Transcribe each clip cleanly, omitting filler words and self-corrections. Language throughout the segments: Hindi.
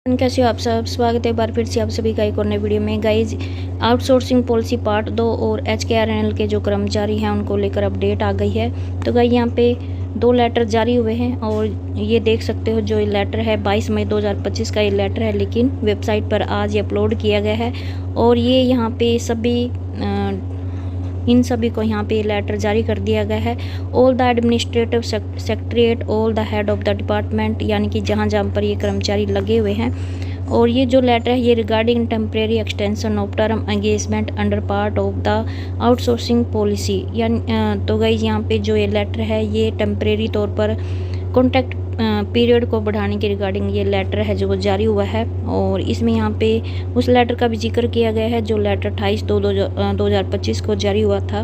कैसे हो आप सब। स्वागत है एक बार फिर से आप सभी का एक और नए वीडियो में। गाइज, आउटसोर्सिंग पॉलिसी पार्ट 2 और HKRNL के जो कर्मचारी हैं उनको लेकर अपडेट आ गई है। तो गाइज यहाँ पे 2 लेटर जारी हुए हैं और ये देख सकते हो जो ये लेटर है 22 मई 2025 का ये लेटर है, लेकिन वेबसाइट पर आज ये अपलोड किया गया है। और ये यहाँ पे इन सभी को यहाँ पे लेटर जारी कर दिया गया है। All the administrative secretariat, all the head of the department, यानी कि जहाँ जहाँ पर ये कर्मचारी लगे हुए हैं। और ये जो लेटर है ये regarding temporary extension of term engagement under part of the outsourcing policy, यानी तो गाइज यहाँ पे जो ये लेटर है ये टेम्परेरी तौर पर कॉन्ट्रैक्ट पीरियड को बढ़ाने के रिगार्डिंग ये लेटर है जो वो जारी हुआ है। और इसमें यहाँ पे उस लेटर का भी जिक्र किया गया है जो लेटर 28/2/2025 को जारी हुआ था।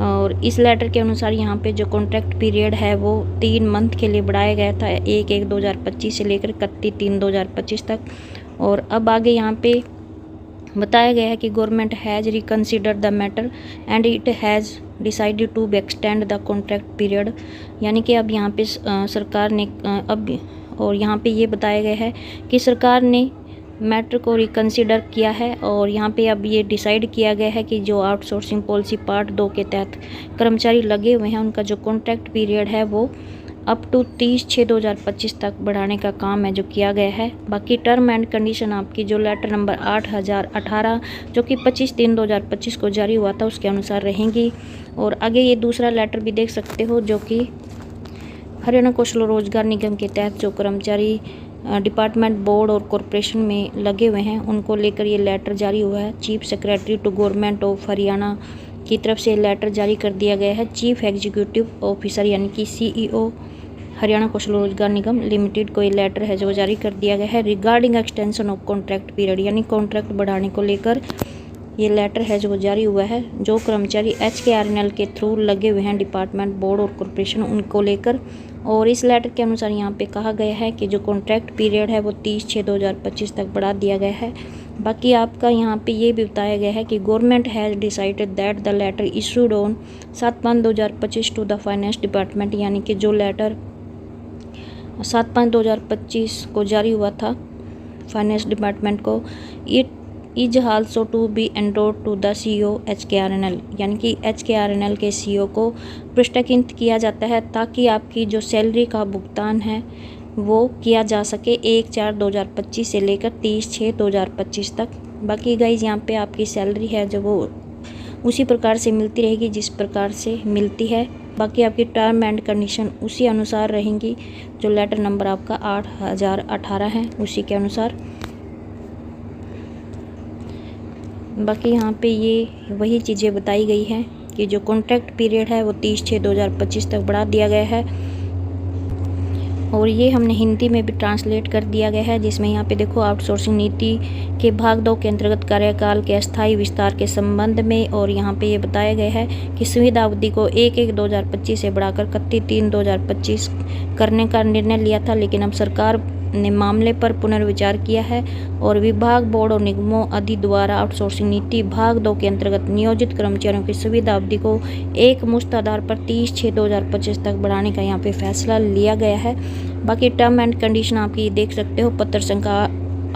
और इस लेटर के अनुसार यहाँ पे जो कॉन्ट्रैक्ट पीरियड है वो 3 मंथ के लिए बढ़ाया गया था, 1/1/2025 से लेकर 31/3/2025 तक। और अब आगे यहाँ पे बताया गया है कि government has reconsidered the matter and it has decided to extend the contract period, यानी कि अब यहाँ पे सरकार ने और यहाँ पे ये बताया गया है कि सरकार ने मैटर को रिकन्सिडर किया है। और यहाँ पे अब ये डिसाइड किया गया है कि जो आउटसोर्सिंग पॉलिसी पार्ट 2 के तहत कर्मचारी लगे हुए हैं उनका जो कॉन्ट्रैक्ट पीरियड है वो अप टू 30/6/2025 तक बढ़ाने का काम है जो किया गया है। बाकी टर्म एंड कंडीशन आपकी जो लेटर नंबर 8018 जो कि 25/3/2025 को जारी हुआ था उसके अनुसार रहेंगी। और आगे ये दूसरा लेटर भी देख सकते हो जो कि हरियाणा कौशल रोजगार निगम के तहत जो कर्मचारी डिपार्टमेंट, बोर्ड और कॉरपोरेशन में लगे हुए हैं उनको लेकर ये लेटर जारी हुआ है। Chief secretary to government of Haryana की तरफ से लेटर जारी कर दिया गया है। चीफ एग्जीक्यूटिव ऑफिसर यानी कि CEO हरियाणा कौशल रोजगार निगम लिमिटेड को ये लेटर है जो जारी कर दिया गया है regarding extension of contract period, यानी कॉन्ट्रैक्ट बढ़ाने को लेकर ये लेटर है जो जारी हुआ है। जो कर्मचारी HKRNL के थ्रू लगे हुए हैं डिपार्टमेंट, बोर्ड और कॉरपोरेशन उनको लेकर। और इस लेटर के अनुसार यहाँ पे कहा गया है कि जो कॉन्ट्रैक्ट पीरियड है वो 30/6/2025 तक बढ़ा दिया गया है। बाकी आपका यहाँ पे ये भी बताया गया है कि government has decided that the letter issued on 7/5/2025 to the finance department, यानी कि जो लेटर 7/5/2025 को जारी हुआ था फाइनेंस डिपार्टमेंट को, it is also to be endorsed to the CEO HKRNL, यानी कि HKRNL के CEO को पुरस्कृत किया जाता है ताकि आपकी जो सैलरी का भुगतान है वो किया जा सके 1/4/2025 से लेकर 30/6/2025 तक। बाकी गाइज यहाँ पे आपकी सैलरी है जो वो उसी प्रकार से मिलती रहेगी जिस प्रकार से मिलती है। बाकी आपकी टर्म एंड कंडीशन उसी अनुसार रहेंगी जो लेटर नंबर आपका 8018 है उसी के अनुसार। बाकी यहाँ पे ये वही चीज़ें बताई गई हैं कि जो कॉन्ट्रैक्ट पीरियड है वो 30/6/2025 तक बढ़ा दिया गया है। और ये हमने हिंदी में भी ट्रांसलेट कर दिया गया है, जिसमें यहाँ पे देखो आउटसोर्सिंग नीति के भाग 2 के अंतर्गत कार्यकाल के अस्थायी विस्तार के संबंध में। और यहाँ पे ये बताया गया है कि सुविधा अवधि को 1/1/2025 से बढ़ाकर 31/3/2025 करने का निर्णय लिया था, लेकिन अब सरकार ने मामले पर पुनर्विचार किया है और विभाग, बोर्ड और निगमों आदि द्वारा आउटसोर्सिंग नीति भाग 2 के अंतर्गत नियोजित कर्मचारियों की सुविधा अवधि को एक मुश्त आधार पर 30/6/2025 तक बढ़ाने का यहाँ पे फैसला लिया गया है। बाकी टर्म एंड कंडीशन आपकी देख सकते हो, पत्र संख्या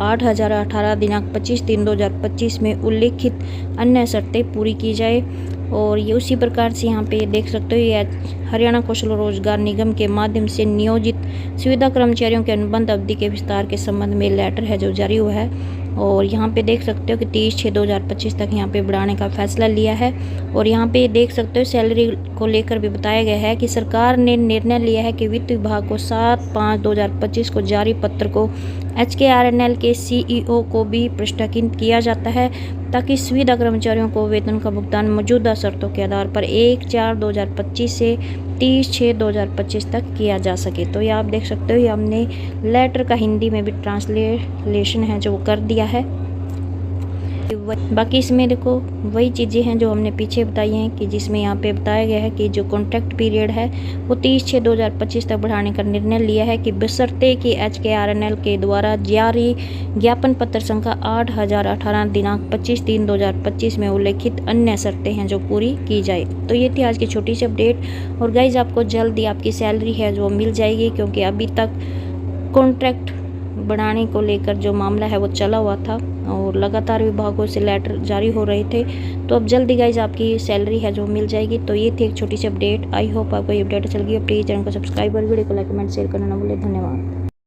8018 दिनांक 25/3/2025 में उल्लेखित अन्य शर्तें पूरी की जाए। और ये उसी प्रकार से यहाँ पे देख सकते हो ये हरियाणा कौशल रोजगार निगम के माध्यम से नियोजित सुविधा कर्मचारियों के अनुबंध अवधि के विस्तार के संबंध में लेटर है जो जारी हुआ है। और यहाँ पे देख सकते हो कि 30/6/2025 तक यहाँ पे बढ़ाने का फैसला लिया है। और यहाँ पे देख सकते हो सैलरी को लेकर भी बताया गया है कि सरकार ने निर्णय लिया है कि वित्त विभाग को 7/5/2025 को जारी पत्र को HKRNL के CEO को भी पुरस्कृत किया जाता है ताकि सुविधा कर्मचारियों को वेतन का भुगतान मौजूदा शर्तों के आधार पर 1/4/2025 से 30/6/2025 तक किया जा सके। तो ये आप देख सकते हो ये हमने लेटर का हिंदी में भी ट्रांसलेशन है जो कर दिया है। बाकी इसमें देखो वही चीज़ें हैं जो हमने पीछे बताई हैं कि जिसमें यहाँ पे बताया गया है कि जो कॉन्ट्रैक्ट पीरियड है वो 30/6/2025 तक बढ़ाने का निर्णय लिया है कि बशर्ते कि HKRNL के द्वारा जारी ज्ञापन पत्र संख्या 8018 दिनांक 25/3/2025 में उल्लेखित अन्य शर्तें हैं जो पूरी की जाए। तो ये थी आज की छोटी सी अपडेट। और गाइज आपको जल्दी आपकी सैलरी है जो मिल जाएगी, क्योंकि अभी तक कॉन्ट्रैक्ट बढ़ाने को लेकर जो मामला है वो चला हुआ था और लगातार विभागों से लेटर जारी हो रहे थे। तो अब जल्दी गाइज आपकी सैलरी है जो मिल जाएगी। तो ये थी एक छोटी सी अपडेट। आई होप आपको ये अपडेट चल गई। प्लीज़ चैनल को सब्सक्राइब और वीडियो को लाइक कमेंट शेयर करना ना भूलें। धन्यवाद।